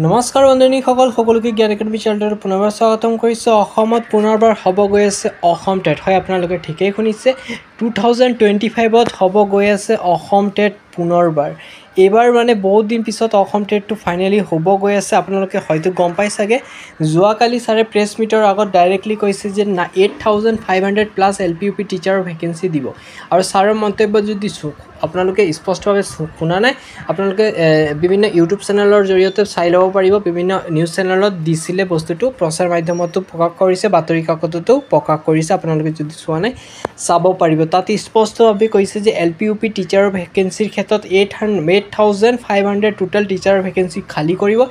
নমস্কাৰ বন্ধুসকল, সকলোকে জ্ঞান একাডেমী চেনেলটোত পুনৰবাৰ স্বাগতম কৰিছোঁ। অসমত পুনৰবাৰ হ'ব গৈ আছে অসম টেট। হয়, আপোনালোকে ঠিকেই শুনিছে, 2025ত হ'ব গৈ আছে অসম টেট পুনৰবাৰ। এইবাৰ মানে বহুত দিন পিছত অসম টেটটো ফাইনেলি হ'ব গৈ আছে। আপোনালোকে হয়তো গম পাই চাগে, যোৱাকালি ছাৰে প্ৰেছ মিটৰ আগত ডাইৰেক্টলি কৈছে যে 8500+ LPUP টিচাৰৰ ভেকেঞ্চি দিব। আৰু ছাৰৰ মন্তব্য যদি আপোনালোকে স্পষ্টভাৱে শুনা নাই, আপোনালোকে বিভিন্ন ইউটিউব চেনেলৰ জৰিয়তে চাই ল'ব পাৰিব। বিভিন্ন নিউজ চেনেলত দিছিলে বস্তুটো, প্ৰচাৰ মাধ্যমতো প্ৰকাশ কৰিছে, বাতৰি কাকততো প্ৰকাশ কৰিছে। আপোনালোকে যদি চোৱা নাই চাব পাৰিব। তাত স্পষ্টভাৱে কৈছে যে LPUP টিচাৰৰ ভেকেঞ্চিৰ ক্ষেত্ৰত 8500 টোটেল টিচাৰৰ ভেকেঞ্চি খালী কৰিব।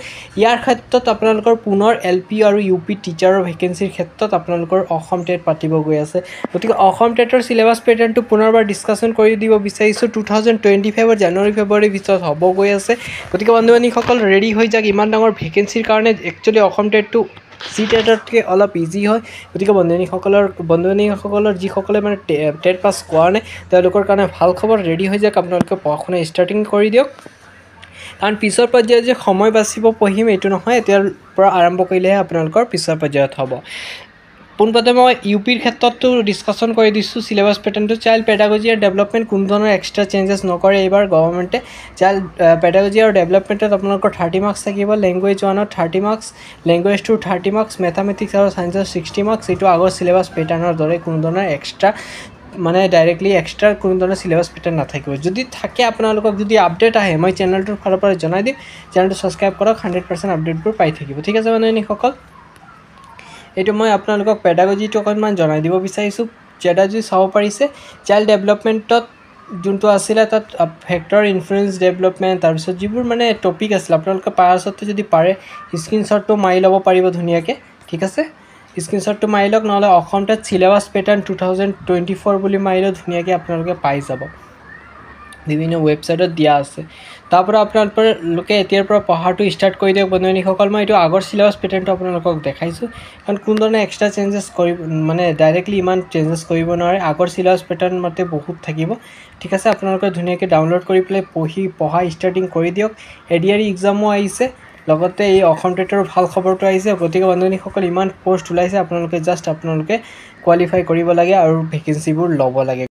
ইয়াৰ ক্ষেত্ৰত আপোনালোকৰ পুনৰ LP আৰু UP টিচাৰৰ ভেকেঞ্চিৰ ক্ষেত্ৰত আপোনালোকৰ অসম টেট পাতিব গৈ আছে। গতিকে অসম টেটৰ চিলেবাছ পেটাৰ্ণটো পুনৰবাৰ ডিছকাশ্যন কৰি দিব বিচাৰিছোঁ। 2025 জানুৱাৰী ফেব্ৰুৱাৰীৰ ভিতৰত হ'ব গৈ আছে। গতিকে বন্ধু-বান্ধৱীসকল ৰেডি হৈ যাওক। ইমান ডাঙৰ ভেকেঞ্চিৰ কাৰণে একচুৱেলি অসম টেটটো টেটতকৈ অলপ ইজি হয়। গতিকে বন্ধু-বান্ধৱীসকলৰ যিসকলে মানে টেট পাছ কৰা নাই তেওঁলোকৰ কাৰণে ভাল খবৰ। ৰেডি হৈ যাওক, আপোনালোকে পঢ়া শুনা ষ্টাৰ্টিং কৰি দিয়ক। কাৰণ পিছৰ পৰ্যায়ত যে সময় বাচিব পঢ়িম এইটো নহয়, এতিয়াৰ পৰা আৰম্ভ কৰিলেহে আপোনালোকৰ পিছৰ পৰ্যায়ত হ'ব। পোনপ্ৰথমে মই UPৰ ক্ষেত্ৰতো ডিছকাশ্যন কৰি দিছোঁ চিলেবাছ পেটাৰ্ণটো। চাইল্ড পেডাগজি আৰু ডেভেলপমেণ্ট কোনো ধৰণৰ এক্সট্ৰা চেঞ্জেছ নকৰে এইবাৰ গভৰ্ণমেণ্টে। চাইল্ড পেডাগজি আৰু ডেভেলপমেণ্টত আপোনালোকৰ 30 মাৰ্কছ থাকিব, লেংগুৱেজ 1ত 30 মাৰ্কছ, লেংগুৱেজ 2 30 মাৰ্কছ, মেথামেটিক্স আৰু ছায়েন্সৰ 60 মাৰ্কছ। এইটো আগৰ চিলেবাছ পেটাৰ্ণৰ দৰে কোনো ধৰণৰ এক্সট্ৰা মানে ডাইৰেক্টলি এক্সট্ৰা কোনো ধৰণৰ চিলেবাছ পেটাৰ্ণ নাথাকিব। যদি থাকে আপোনালোকক যদি আপডেট আহে মই চেনেলটোৰ ফালৰ পৰা জনাই দিম। চেনেলটো ছাবস্ক্ৰাইব কৰক, 100% আপডেটবোৰ পাই থাকিব। ঠিক আছে বন্ধুসকল, এইটো মই আপোনালোকক পেডাগজিটো অকণমান জনাই দিব বিচাৰিছোঁ। পেডাগজি চাব পাৰিছে, চাইল্ড ডেভেলপমেণ্টত যোনটো আছিলে তাত ফেক্টৰ ইনফ্লুৱেঞ্চ ডেভেলপমেণ্ট, তাৰপিছত যিবোৰ মানে টপিক আছিলে আপোনালোকে পাছতে যদি পাৰে স্ক্ৰীনশ্বটটো মাৰি ল'ব পাৰিব ধুনীয়াকৈ। ঠিক আছে, স্ক্ৰীনশ্বটটো মাৰি লওক, নহ'লে অসম টেট চিলেবাছ পেটাৰ্ণ 2024 বুলি মাৰিলেও ধুনীয়াকৈ আপোনালোকে পাই যাব। বিভিন্ন ৱেবছাইটত দিয়া আছে। তাৰপৰা আপোনালোকে এতিয়াৰ পৰা পঢ়াটো ষ্টাৰ্ট কৰি দিয়ক বন্ধুসকল। মই এইটো আগৰ চিলেবাছ পেটাৰ্ণটো আপোনালোকক দেখাইছোঁ, কাৰণ কোনো ধৰণৰ এক্সট্ৰা চেঞ্জেছ কৰিব মানে ডাইৰেক্টলি ইমান চেঞ্জেছ কৰিব নোৱাৰে। আগৰ চিলেবাছ পেটাৰ্ণ মতে বহুত থাকিব। ঠিক আছে, আপোনালোকে ধুনীয়াকৈ ডাউনলোড কৰি পেলাই পঢ়া ষ্টাৰ্টিং কৰি দিয়ক। ADR এক্সামো আহিছে, লগতে এই অসম টেটৰ ভাল খবৰটো আহিছে। গতিকে বন্ধুসকল, ইমান পষ্ট ওলাইছে, আপোনালোকে কোৱালিফাই কৰিব লাগে আৰু ভেকেঞ্চিবোৰ ল'ব লাগে।